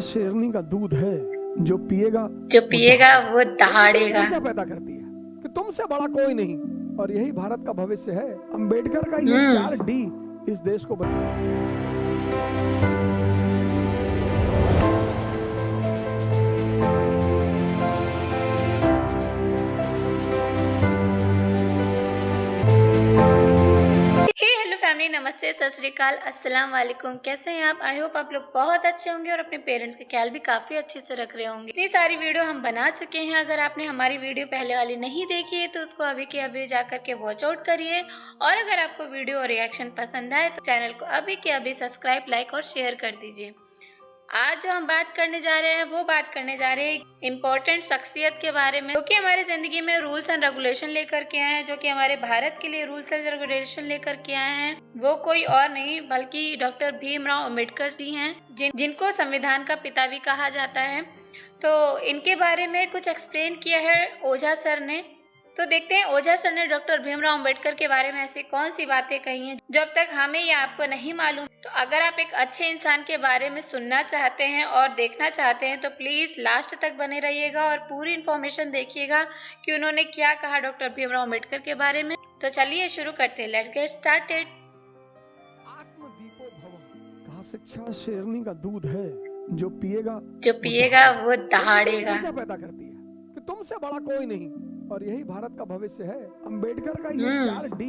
शेरनी का दूध है जो पिएगा वो दहाड़ेगा। ऊर्जा पैदा करती है कि तुमसे बड़ा कोई नहीं। और यही भारत का भविष्य है। अंबेडकर का ये 4D इस देश को हेलो फैमिली, नमस्ते, सत श्री अकाल, अस्सलाम वालेकुम। कैसे हैं आप? आई होप आप लोग बहुत अच्छे होंगे और अपने पेरेंट्स का ख्याल भी काफी अच्छे से रख रहे होंगे। इतनी सारी वीडियो हम बना चुके हैं। अगर आपने हमारी वीडियो पहले वाली नहीं देखी है तो उसको अभी के अभी जाकर के वॉच आउट करिए। और अगर आपको वीडियो और रिएक्शन पसंद आए तो चैनल को अभी के अभी सब्सक्राइब, लाइक और शेयर कर दीजिए। आज जो हम बात करने जा रहे हैं वो बात करने जा रहे हैं इम्पोर्टेंट शख्सियत के बारे में, जो कि हमारी जिंदगी में रूल्स एंड रेगुलेशन लेकर के आए हैं, जो कि हमारे भारत के लिए रूल्स एंड रेगुलेशन लेकर के आए हैं। वो कोई और नहीं बल्कि डॉक्टर भीमराव अंबेडकर जी हैं, जिनको संविधान का पिता भी कहा जाता है। तो इनके बारे में कुछ एक्सप्लेन किया है ओझा सर ने। तो देखते हैं ओझा सर ने डॉक्टर भीमराव अंबेडकर के बारे में ऐसी कौन सी बातें कही हैं जो अब तक हमें या आपको नहीं मालूम। तो अगर आप एक अच्छे इंसान के बारे में सुनना चाहते हैं और देखना चाहते हैं तो प्लीज लास्ट तक बने रहिएगा और पूरी इन्फॉर्मेशन देखिएगा कि उन्होंने क्या कहा डॉक्टर भीमराव अंबेडकर के बारे में। तो चलिए शुरू करते हैं। Let's get started. आत्मदीपो भव। कहा शिक्षा शेरनी का दूध है जो पिएगा वो दहाड़ेगा। ऊर्जा पैदा करती है कि तुमसे बड़ा कोई नहीं। और यही भारत का भविष्य है। अंबेडकर का ये 4D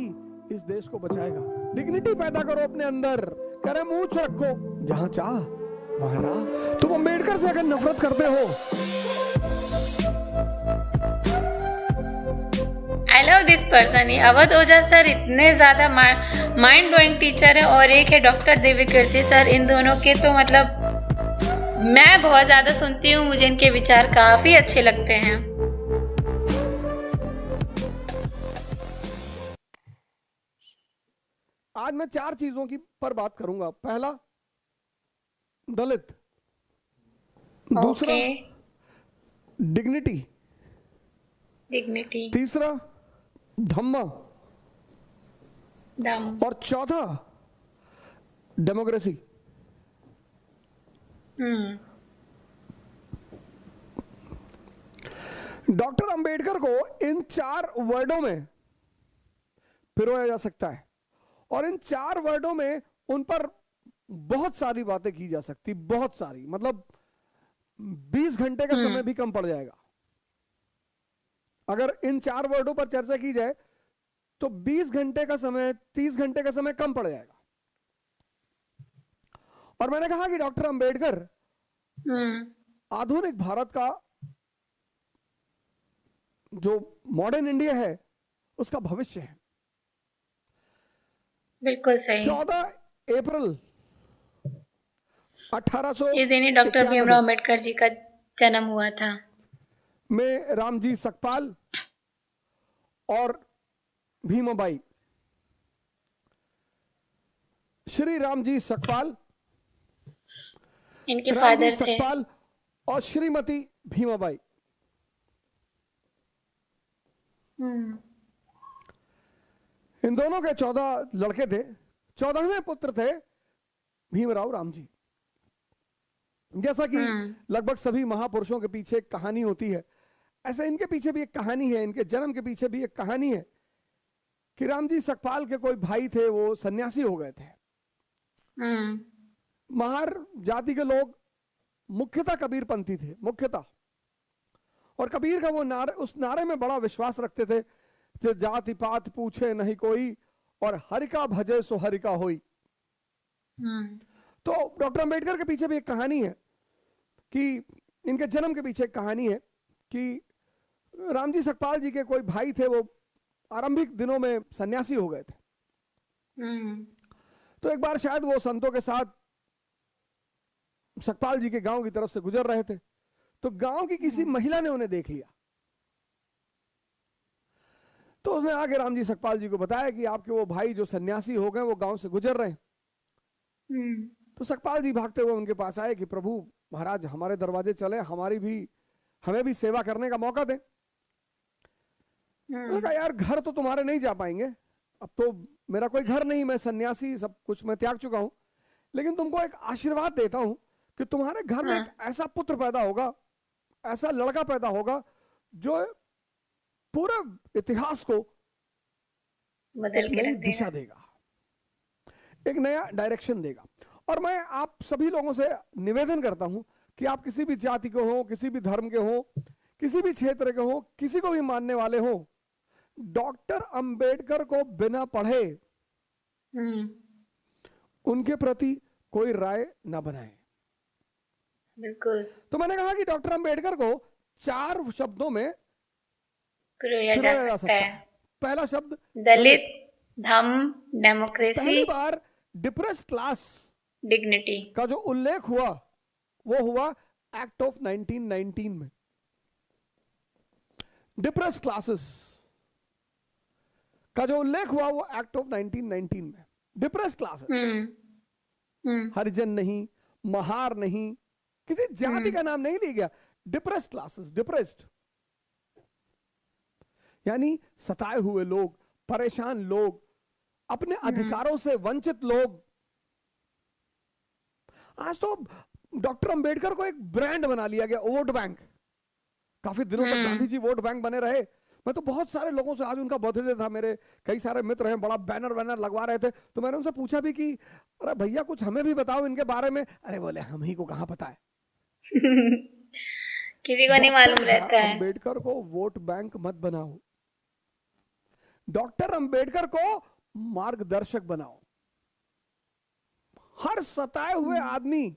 इस देश को बचाएगा। डिग्निटी पैदा करो अपने अंदर, करम ऊंच रखो, जहां चाह वहां राह। तुम अंबेडकर से अगर नफरत करते हो, I love this person. Awadh Ojha sir इतने ज्यादा माइंड ब्लोइंग टीचर है और एक है डॉक्टर दिव्यकीर्ति सर। इन दोनों के तो मतलब मैं बहुत ज्यादा सुनती हूँ, मुझे इनके विचार काफी अच्छे लगते हैं। आज मैं 4 चीजों की पर बात करूंगा। पहला, दलित। दूसरा, डिग्निटी। तीसरा, धम्मा। और चौथा, डेमोक्रेसी। डॉक्टर अंबेडकर को इन 4 वर्डों में पिरोया जा सकता है और इन 4 वर्डों में उन पर बहुत सारी बातें की जा सकती, बहुत सारी, मतलब 20 घंटे का समय भी कम पड़ जाएगा। अगर इन 4 वर्डों पर चर्चा की जाए तो 20 घंटे का समय, 30 घंटे का समय कम पड़ जाएगा। और मैंने कहा कि डॉक्टर अंबेडकर आधुनिक भारत का, जो मॉडर्न इंडिया है, उसका भविष्य है। बिल्कुल सही। 14 अप्रैल 1800 इस दिन ही डॉक्टर भीमराव अंबेडकर जी का जन्म हुआ था। में रामजी सकपाल और भीमाबाई, श्री रामजी सकपाल, इनके फादर थे सकपाल और श्रीमती भीमाबाई। इन दोनों के 14 लड़के थे। 14वें पुत्र थे भीमराव रामजी। जैसा कि लगभग सभी महापुरुषों के पीछे एक कहानी होती है, ऐसे इनके पीछे भी एक कहानी है। इनके जन्म के पीछे भी एक कहानी है कि रामजी सकपाल के कोई भाई थे, वो सन्यासी हो गए थे। महार जाति के लोग मुख्यतः कबीरपंथी थे, मुख्यतः। और कबीर का वो नारे, उस नारे में बड़ा विश्वास रखते थे, जो जाति पात पूछे नहीं कोई और हरि का भजे सो हरि का होई। तो डॉक्टर अंबेडकर के पीछे भी एक कहानी है कि इनके जन्म के पीछे एक कहानी है कि रामजी सकपाल जी के कोई भाई थे, वो आरंभिक दिनों में सन्यासी हो गए थे। तो एक बार शायद वो संतों के साथ सकपाल जी के गांव की तरफ से गुजर रहे थे, तो गांव की किसी महिला ने उन्हें देख लिया। तो उसने आके रामजी सकपाल जी को बताया कि आपके वो भाई जो सन्यासी हो गए, वो गांव से गुजर रहे हैं। तो सकपाल जी भागते हुए उनके पास आए कि प्रभु महाराज, हमारे दरवाजे चले, हमें भी सेवा करने का मौका दें। उन्होंने कहा यार, घर तो तुम्हारे नहीं जा पाएंगे, अब तो मेरा कोई घर नहीं, मैं सन्यासी, सब कुछ मैं त्याग चुका हूं, लेकिन तुमको एक आशीर्वाद देता हूं कि तुम्हारे घर में हाँ। एक ऐसा पुत्र पैदा होगा, ऐसा लड़का पैदा होगा जो पूरे इतिहास को बदल एक के नई रख दिशा देगा। देगा, एक नया डायरेक्शन देगा। और मैं आप सभी लोगों से निवेदन करता हूं कि आप किसी भी जाति के हो, किसी भी धर्म के हो, किसी भी क्षेत्र के हो, किसी को भी मानने वाले हो, डॉक्टर अंबेडकर को बिना पढ़े हम्म। उनके प्रति कोई राय ना बनाए। बिल्कुल। तो मैंने कहा कि डॉक्टर अंबेडकर को 4 शब्दों में पिरोया जा पिरोया जा सकता है। पहला शब्द दलित, धम्म, पहली डेमोक्रेसी, बार डिप्रेस क्लास डिग्निटी। का जो उल्लेख हुआ वो हुआ एक्ट ऑफ 1919 में। डिप्रेस क्लासेस का जो उल्लेख हुआ वो एक्ट ऑफ 1919 में। डिप्रेस क्लासेस, हरिजन नहीं, महार नहीं, किसी जाति का नाम नहीं लिया गया। डिप्रेस क्लासेस, डिप्रेस्ड यानी सताए हुए लोग, परेशान लोग, अपने अधिकारों से वंचित लोग। आज तो डॉक्टर अंबेडकर को एक ब्रांड बना लिया गया, वोट बैंक। काफी दिनों तक गांधी जी वोट बैंक बने रहे। मैं तो बहुत सारे लोगों से, आज उनका बर्थडे था, मेरे कई सारे मित्र हैं, बड़ा बैनर वैनर लगवा रहे थे, तो मैंने उनसे पूछा भी कि अरे भैया कुछ हमें भी बताओ इनके बारे में। अरे बोले हम ही को कहां पता है। किसी को नहीं मालूम रहता है। अंबेडकर को वोट बैंक मत बनाओ, डॉक्टर अंबेडकर को मार्गदर्शक बनाओ। हर सताए हुए आदमी,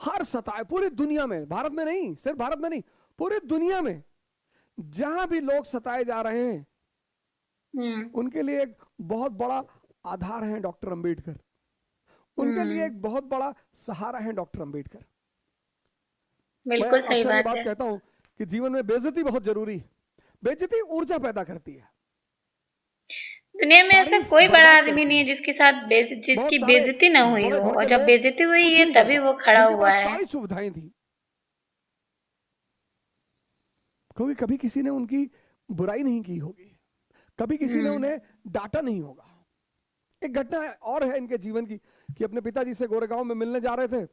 हर सताए, पूरी दुनिया में, भारत में नहीं, सिर्फ भारत में नहीं, पूरी दुनिया में जहां भी लोग सताए जा रहे हैं उनके लिए एक बहुत बड़ा आधार है डॉक्टर अंबेडकर। उनके लिए एक बहुत बड़ा सहारा है डॉक्टर अंबेडकर। बिल्कुल सही मैं बात है। कहता हूं कि जीवन में बेइज्जती बहुत जरूरी है। बेइज्जती ऊर्जा पैदा करती है। दुनिया में ऐसा तारीफ कोई बड़ा बर्बाद आदमी करती नहीं है है। जिसकी साथ जिसकी बहुत सारे बेइज्जती ना हुई बड़े हो, घर और के जब लोग बेइज्जती हुई कुछ है नहीं तभी करता, वो खड़ा उनके हुआ पास है। सारी सुविधाएं थी, क्योंकि कभी किसी ने उनकी बुराई नहीं की होगी, कभी किसी ने उन्हें डांटा नहीं होगा। एक घटना और है इनके जीवन की कि अपने पिताजी से गोरेगांव में मिलने जा रहे थे,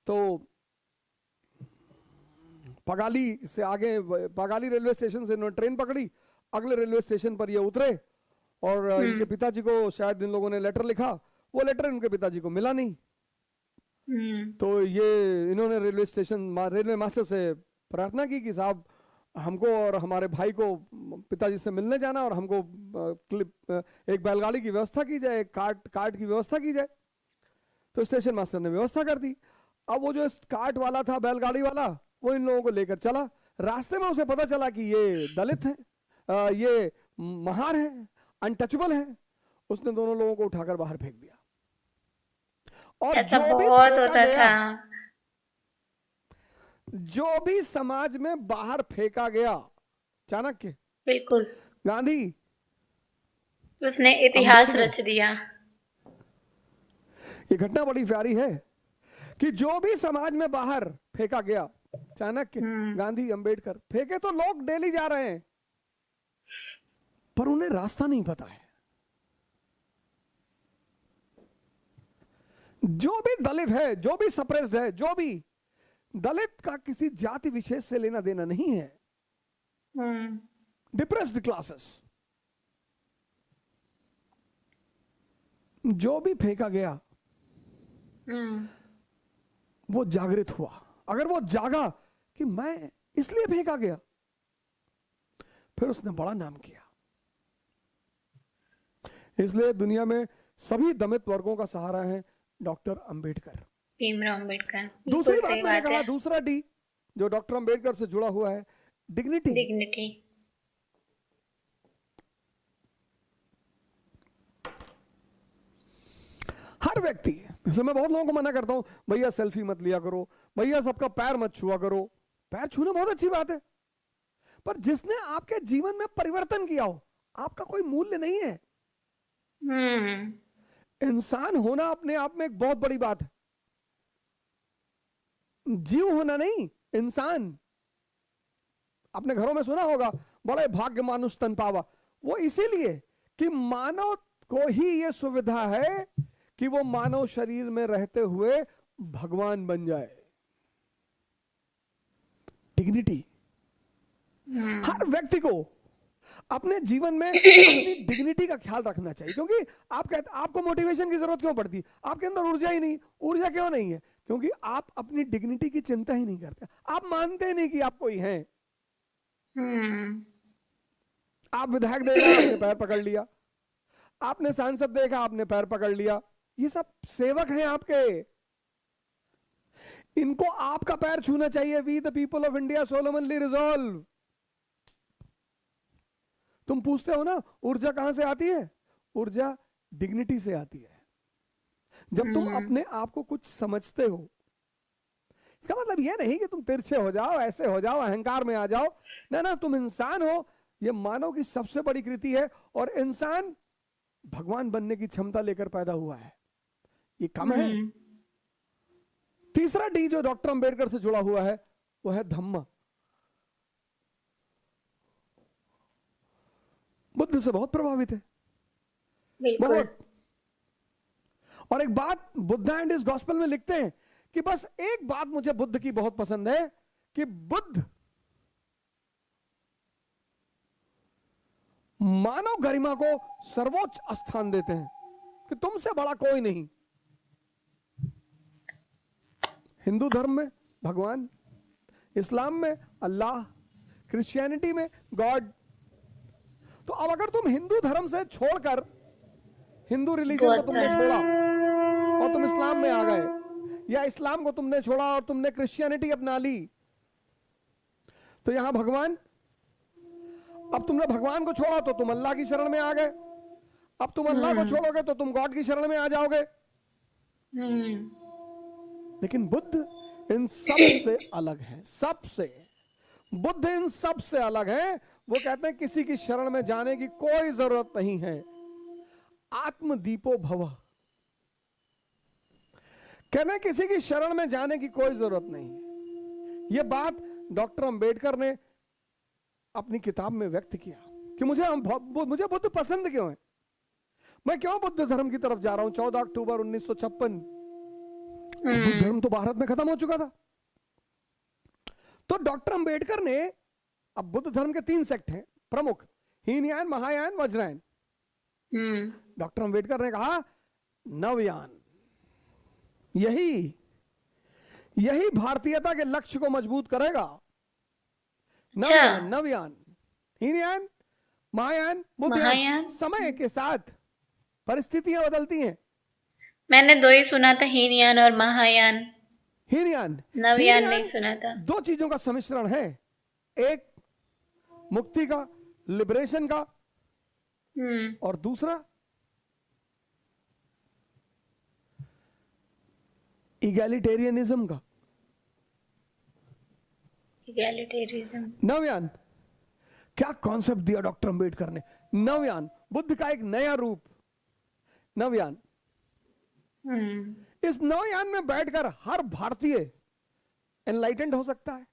तो पगाली से आगे, पगाली रेलवे स्टेशन से इन्होंने ट्रेन पकड़ी, अगले रेलवे स्टेशन पर ये उतरे और इनके पिताजी को शायद इन लोगों ने लेटर लिखा, वो लेटर इनके पिताजी को मिला नहीं। तो ये इन्होंने रेलवे स्टेशन, रेलवे मास्टर से प्रार्थना की कि साहब हमको और हमारे भाई को पिताजी से मिलने जाना और हमको एक बैलगाड़ी की व्यवस्था की जाए, एक कार्ट की व्यवस्था की जाए। तो स्टेशन मास्टर ने व्यवस्था कर दी। अब वो जो कार्ट वाला था, बैलगाड़ी वाला, वो इन लोगों को लेकर चला। रास्ते में उसे पता चला कि ये दलित है, ये महार है, अनटचेबल है। उसने दोनों लोगों को उठाकर बाहर फेंक दिया। और ऐसा जो भी बहुत फेंका होता गया, था। जो भी समाज में बाहर फेंका गया, चाणक्य, बिल्कुल, गांधी, उसने इतिहास अंबेडकर, रच दिया। ये घटना बड़ी प्यारी है कि जो भी समाज में बाहर फेंका गया, चाणक्य, गांधी, अंबेडकर, फेंके तो लोग डेली जा रहे हैं, पर उन्हें रास्ता नहीं पता है। जो भी दलित है, जो भी सप्रेस्ड है, जो भी दलित का किसी जाति विशेष से लेना देना नहीं है। डिप्रेस्ड क्लासेस, जो भी फेंका गया वो जागृत हुआ। अगर वो जागा कि मैं इसलिए फेंका गया, फिर उसने बड़ा नाम किया। इसलिए दुनिया में सभी दलित वर्गों का सहारा है डॉक्टर अंबेडकर, भीमराव अंबेडकर। दूसरी बात मैंने कहा, दूसरा डी जो डॉक्टर अंबेडकर से जुड़ा हुआ है, डिग्निटी। डिग्निटी। हर व्यक्ति, जैसे मैं बहुत लोगों को मना करता हूं, भैया सेल्फी मत लिया करो, भैया सबका पैर मत छुआ करो। पैर छूना बहुत अच्छी बात है, पर जिसने आपके जीवन में परिवर्तन किया हो, आपका कोई मूल्य नहीं है। इंसान होना अपने आप में एक बहुत बड़ी बात है, जीव होना नहीं, इंसान। अपने घरों में सुना होगा, बड़े भाग्य मानुष तन पावा। वो इसीलिए कि मानव को ही यह सुविधा है कि वो मानव शरीर में रहते हुए भगवान बन जाए। डिग्निटी, हर व्यक्ति को अपने जीवन में अपनी डिग्निटी का ख्याल रखना चाहिए। क्योंकि आपको मोटिवेशन की जरूरत क्यों पड़ती? आपके अंदर ऊर्जा ही नहीं। ऊर्जा क्यों नहीं है? क्योंकि आप अपनी डिग्निटी की चिंता ही नहीं करते। आप मानते ही नहीं कि आप कोई हैं। आप विधायक देखा, आपने पैर पकड़ लिया। आपने सांसद देखा, आपने पैर पकड़ लिया। ये सब सेवक हैं आपके। इनको आपका पैर छूना चाहिए। We the people of India solemnly resolve. तुम पूछते हो ना ऊर्जा कहां से आती है? ऊर्जा डिग्निटी से आती है। जब तुम अपने आप को कुछ समझते हो, इसका मतलब यह नहीं कि तुम तिरछे हो जाओ, ऐसे हो जाओ, अहंकार में आ जाओ। ना ना, तुम इंसान हो। यह मानव की सबसे बड़ी कृति है। और इंसान भगवान बनने की क्षमता लेकर पैदा हुआ है। ये कम है। तीसरा डी जो डॉक्टर अंबेडकर से जुड़ा हुआ है वो है धम्मा। बुद्ध से बहुत प्रभावित है, बहुत। और एक बात बुद्धा एंड हिज गॉस्पेल में लिखते हैं कि बस एक बात मुझे बुद्ध की बहुत पसंद है कि बुद्ध मानव गरिमा को सर्वोच्च स्थान देते हैं कि तुमसे बड़ा कोई नहीं। हिंदू धर्म में भगवान, इस्लाम में अल्लाह, क्रिश्चियनिटी में गॉड। तो अब अगर तुम हिंदू धर्म से छोड़कर, हिंदू रिलीजन को तुमने छोड़ा और तुम इस्लाम में आ गए, या इस्लाम को तुमने छोड़ा और तुमने क्रिश्चियनिटी अपना ली, तो यहां भगवान, अब तुमने भगवान को छोड़ा तो तुम अल्लाह की शरण में आ गए। अब तुम अल्लाह को छोड़ोगे तो तुम गॉड की शरण में आ जाओगे। लेकिन बुद्ध इन सब से अलग है। सबसे बुद्ध इन सब से अलग है। वो कहते हैं किसी की शरण में जाने की कोई जरूरत नहीं है। आत्मदीपो भव, कहते हैं किसी की शरण में जाने की कोई जरूरत नहीं है। यह बात डॉक्टर अंबेडकर ने अपनी किताब में व्यक्त किया कि मुझे बुद्ध पसंद क्यों है, मैं क्यों बुद्ध धर्म की तरफ जा रहा हूं। 14 अक्टूबर 1956 बुद्ध धर्म तो भारत में खत्म हो चुका था। तो डॉक्टर अंबेडकर ने, अब बुद्ध धर्म के 3 सेक्ट हैं प्रमुख, हीनयान, महायान, वज्रयान। डॉक्टर अंबेडकर ने कहा नवयान, यही भारतीयता के लक्ष्य को मजबूत करेगा। नवयान, हीनयान, महायान, बुद्धयान। समय के साथ परिस्थितियां बदलती हैं। मैंने 2 ही सुना था, हीनयान और महायान। हीनयान, नवयान नहीं सुना था। 2 चीजों का सम्मिश्रण है। एक मुक्ति का, लिबरेशन का, और दूसरा इगैलिटेरियनिज्म का। नवयान, क्या कॉन्सेप्ट दिया डॉक्टर अंबेडकर ने। नवयान, बुद्ध का एक नया रूप। नवयान, इस नवयान में बैठकर हर भारतीय एनलाइटेंड हो सकता है,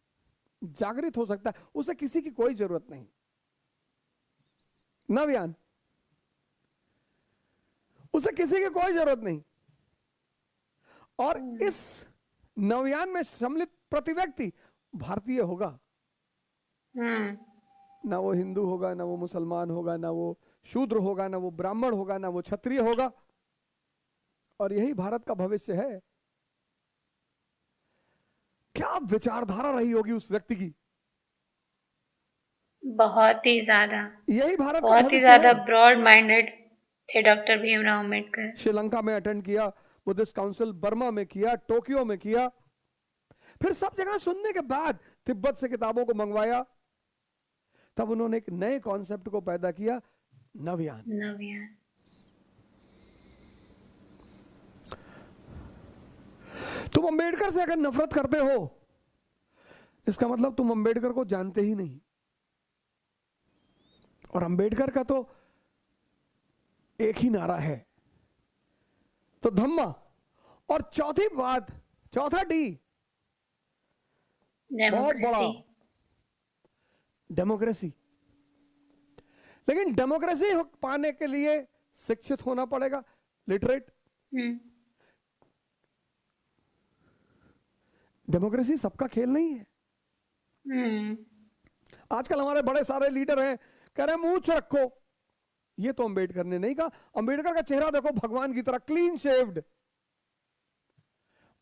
जागृत हो सकता है। उसे किसी की कोई जरूरत नहीं। नवयान, उसे किसी की कोई जरूरत नहीं। और इस नवयान में सम्मिलित प्रति व्यक्ति भारतीय होगा। ना वो हिंदू होगा, ना वो मुसलमान होगा, ना वो शूद्र होगा, ना वो ब्राह्मण होगा, ना वो क्षत्रिय होगा। और यही भारत का भविष्य है। क्या विचारधारा रही होगी उस व्यक्ति की, बहुत ही ज्यादा। यही भारत बहुत ही ज्यादा ब्रॉड माइंडेड थे डॉक्टर भीमराव अंबेडकर। श्रीलंका में अटेंड किया, बुद्धिस्ट काउंसिल बर्मा में किया, टोक्यो में किया, फिर सब जगह सुनने के बाद तिब्बत से किताबों को मंगवाया। तब उन्होंने एक नए कॉन्सेप्ट को पैदा किया, नवयान। तुम अंबेडकर से अगर नफरत करते हो, इसका मतलब तुम अंबेडकर को जानते ही नहीं। और अंबेडकर का तो एक ही नारा है, तो धम्मा। और चौथी बात, चौथा डी बहुत बड़ा, डेमोक्रेसी। लेकिन डेमोक्रेसी पाने के लिए शिक्षित होना पड़ेगा, लिटरेट। डेमोक्रेसी सबका खेल नहीं है। आजकल हमारे बड़े सारे लीडर हैं, कह रहे हैं मूंछ रखो। ये तो अंबेडकर ने नहीं कहा। अंबेडकर का चेहरा देखो भगवान की तरह क्लीन शेव्ड।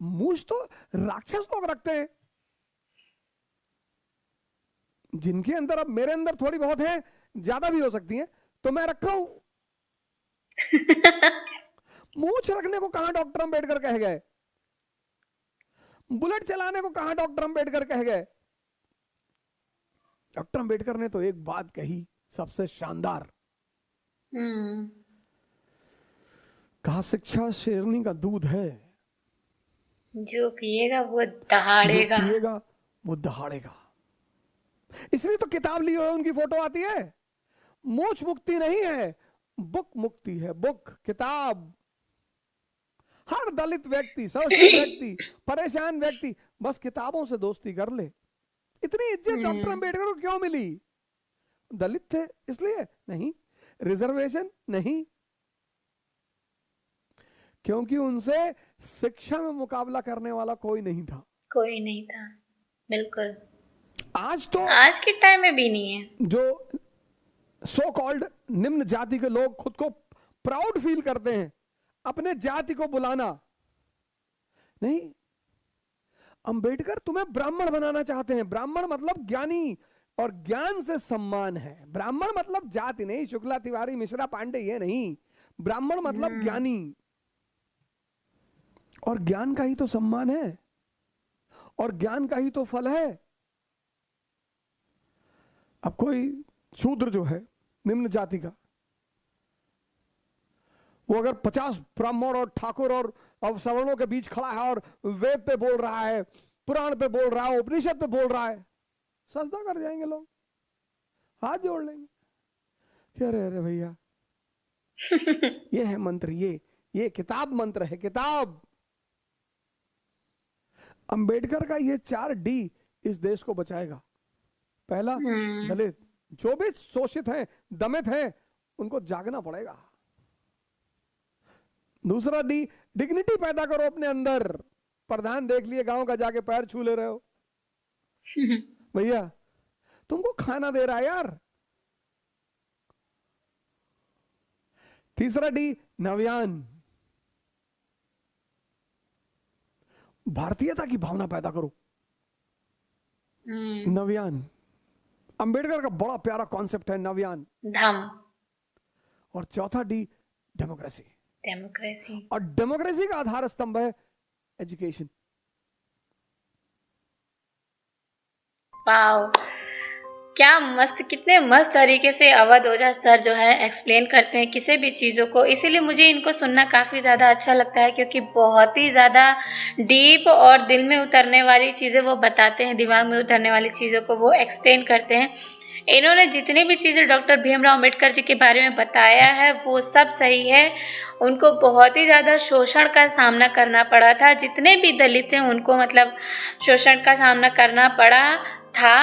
मूंछ तो राक्षस लोग रखते हैं, जिनके अंदर, अब मेरे अंदर थोड़ी बहुत है, ज्यादा भी हो सकती है, तो मैं रखा हूं। मूंछ रखने को कहां डॉक्टर अंबेडकर कह गए? बुलेट चलाने को कहां डॉक्टर अंबेडकर कह गए? डॉक्टर अंबेडकर ने तो एक बात कही सबसे शानदार, कहा शिक्षा शेरनी का दूध है, जो पिएगा वो जो दहाड़ेगा। पिएगा वो दहाड़ेगा। इसलिए तो किताब ली हुई उनकी फोटो आती है। मूछ मुक्ति नहीं है, बुक मुक्ति है। बुक, किताब। हर दलित व्यक्ति, शोषित व्यक्ति, परेशान व्यक्ति बस किताबों से दोस्ती कर ले। इतनी इज्जत डॉक्टर अंबेडकर को क्यों मिली? दलित थे इसलिए नहीं, रिजर्वेशन नहीं, क्योंकि उनसे शिक्षा में मुकाबला करने वाला कोई नहीं था। कोई नहीं था, बिल्कुल। आज तो आज के टाइम में भी नहीं है। जो सो कॉल्ड निम्न जाति के लोग खुद को प्राउड फील करते हैं, अपने जाति को बुलाना नहीं। अंबेडकर तुम्हें ब्राह्मण बनाना चाहते हैं। ब्राह्मण मतलब ज्ञानी, और ज्ञान से सम्मान है। ब्राह्मण मतलब जाति नहीं, शुक्ला, तिवारी, मिश्रा, पांडे, ये नहीं। ब्राह्मण मतलब ज्ञानी, और ज्ञान का ही तो सम्मान है, और ज्ञान का ही तो फल है। अब कोई शूद्र जो है निम्न जाति का, वो अगर 50 ब्राह्मण और ठाकुर और सवर्णों के बीच खड़ा है और वेद पे बोल रहा है, पुराण पे बोल रहा है, उपनिषद पे बोल रहा है, सजदा कर जाएंगे लोग, हाथ जोड़ लेंगे कि अरे अरे भैया ये है मंत्र, ये किताब मंत्र है, किताब। अंबेडकर का ये 4D इस देश को बचाएगा। पहला, दलित, जो भी शोषित हैं, दमित हैं, उनको जागना पड़ेगा। दूसरा D, डिग्निटी पैदा करो अपने अंदर। प्रधान देख लिए गांव का, जाके पैर छू ले रहे हो, भैया तुमको खाना दे रहा है यार। तीसरा D, नव्यान, भारतीयता की भावना पैदा करो, नव्यान। अंबेडकर का बड़ा प्यारा कॉन्सेप्ट है नव्यान। धम। और चौथा D, डेमोक्रेसी। डेमोक्रेसी। और डेमोक्रेसी का आधार स्तंभ है एजुकेशन। वाओ, क्या मस्त, कितने मस्त तरीके से अवध ओझा सर जो है एक्सप्लेन करते हैं किसी भी चीज़ों को। इसीलिए मुझे इनको सुनना काफ़ी ज़्यादा अच्छा लगता है, क्योंकि बहुत ही ज़्यादा डीप और दिल में उतरने वाली चीज़ें वो बताते हैं, दिमाग में उतरने वाली चीज़ों को वो एक्सप्लेन करते हैं। इन्होंने जितनी भी चीज़ें डॉक्टर भीमराव अम्बेडकर जी के बारे में बताया है वो सब सही है। उनको बहुत ही ज़्यादा शोषण का सामना करना पड़ा था। जितने भी दलित हैं उनको मतलब शोषण का सामना करना पड़ा था।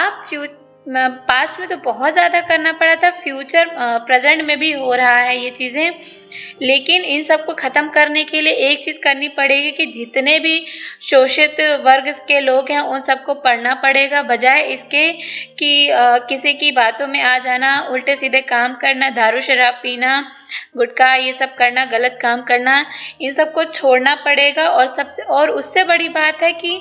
पास्ट में तो बहुत ज़्यादा करना पड़ा था, फ्यूचर प्रेजेंट में भी हो रहा है ये चीज़ें। लेकिन इन सबको ख़त्म करने के लिए एक चीज़ करनी पड़ेगी कि जितने भी शोषित वर्ग के लोग हैं उन सबको पढ़ना पड़ेगा, बजाय इसके कि किसी की बातों में आ जाना, उल्टे सीधे काम करना, दारू शराब पीना, गुटखा ये सब करना, गलत काम करना, इन सबको छोड़ना पड़ेगा। और उससे बड़ी बात है कि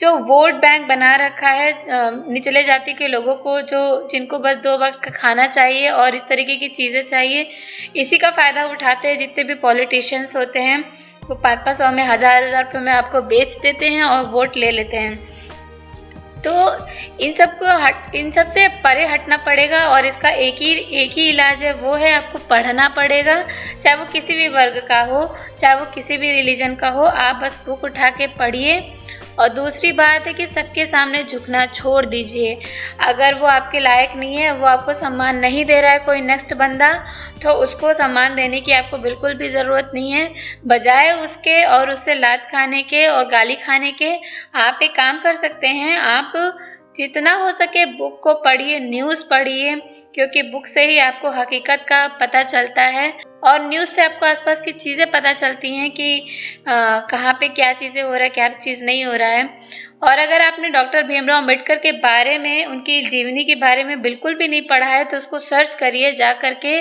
जो वोट बैंक बना रखा है निचले जाति के लोगों को, जो जिनको बस 2 वक्त का खाना चाहिए और इस तरीके की चीज़ें चाहिए, इसी का फ़ायदा उठाते हैं जितने भी पॉलिटिशियंस होते हैं। वो 500-500 में, 1000-1000 रुपये में आपको बेच देते हैं और वोट ले लेते हैं। तो इन सब से परे हटना पड़ेगा, और इसका एक ही इलाज है, वो है आपको पढ़ना पड़ेगा। चाहे वो किसी भी वर्ग का हो, चाहे वो किसी भी रिलीजन का हो, आप बस बुक उठा के पढ़िए। और दूसरी बात है कि सबके सामने झुकना छोड़ दीजिए। अगर वो आपके लायक नहीं है, वो आपको सम्मान नहीं दे रहा है कोई नेक्स्ट बंदा, तो उसको सम्मान देने की आपको बिल्कुल भी ज़रूरत नहीं है। बजाय उसके और उससे लात खाने के और गाली खाने के, आप एक काम कर सकते हैं, आप जितना हो सके बुक को पढ़िए, न्यूज़ पढ़िए, क्योंकि बुक से ही आपको हकीकत का पता चलता है और न्यूज़ से आपको आसपास की चीज़ें पता चलती हैं कि कहाँ पे क्या चीज़ें हो रहा है, क्या चीज़ नहीं हो रहा है। और अगर आपने डॉक्टर भीमराव अंबेडकर के बारे में, उनकी जीवनी के बारे में बिल्कुल भी नहीं पढ़ा है तो उसको सर्च करिए जा करके,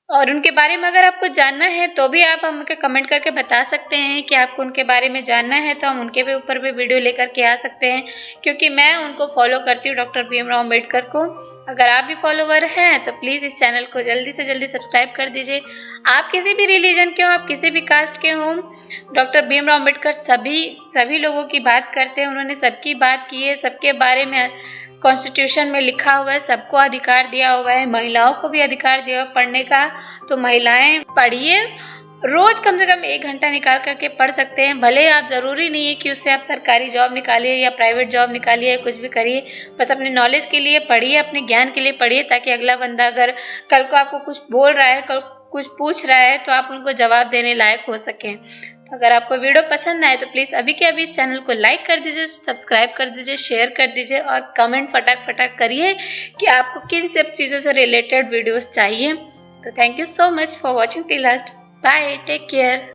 और उनके बारे में अगर आपको जानना है तो भी आप हमको कमेंट करके बता सकते हैं कि आपको उनके बारे में जानना है, तो हम उनके भी ऊपर भी वीडियो लेकर के आ सकते हैं, क्योंकि मैं उनको फॉलो करती हूँ, डॉक्टर भीमराव अंबेडकर को। अगर आप भी फॉलोवर हैं तो प्लीज़ इस चैनल को जल्दी से जल्दी सब्सक्राइब कर दीजिए। आप किसी भी रिलीजन के हो, आप किसी भी कास्ट के हो, डॉक्टर भीमराव अंबेडकर सभी लोगों की बात करते हैं। उन्होंने सबकी बात की है, सबके बारे में कॉन्स्टिट्यूशन में लिखा हुआ है, सबको अधिकार दिया हुआ है, महिलाओं को भी अधिकार दिया हुआ है पढ़ने का। तो महिलाएं पढ़िए, रोज कम से कम 1 घंटा निकाल करके पढ़ सकते हैं। भले आप जरूरी नहीं है कि उससे आप सरकारी जॉब निकालिए या प्राइवेट जॉब निकालिए या कुछ भी करिए, बस अपने नॉलेज के लिए पढ़िए, अपने ज्ञान के लिए पढ़िए, ताकि अगला बंदा अगर कल को आपको कुछ बोल रहा है, कल कुछ पूछ रहा है, तो आप उनको जवाब देने लायक हो सके। तो अगर आपको वीडियो पसंद आए तो प्लीज़ अभी के अभी इस चैनल को लाइक कर दीजिए, सब्सक्राइब कर दीजिए, शेयर कर दीजिए और कमेंट फटाक करिए कि आपको किन सब चीज़ों से रिलेटेड वीडियोस चाहिए। तो thank you so much for watching till last. Bye, take care.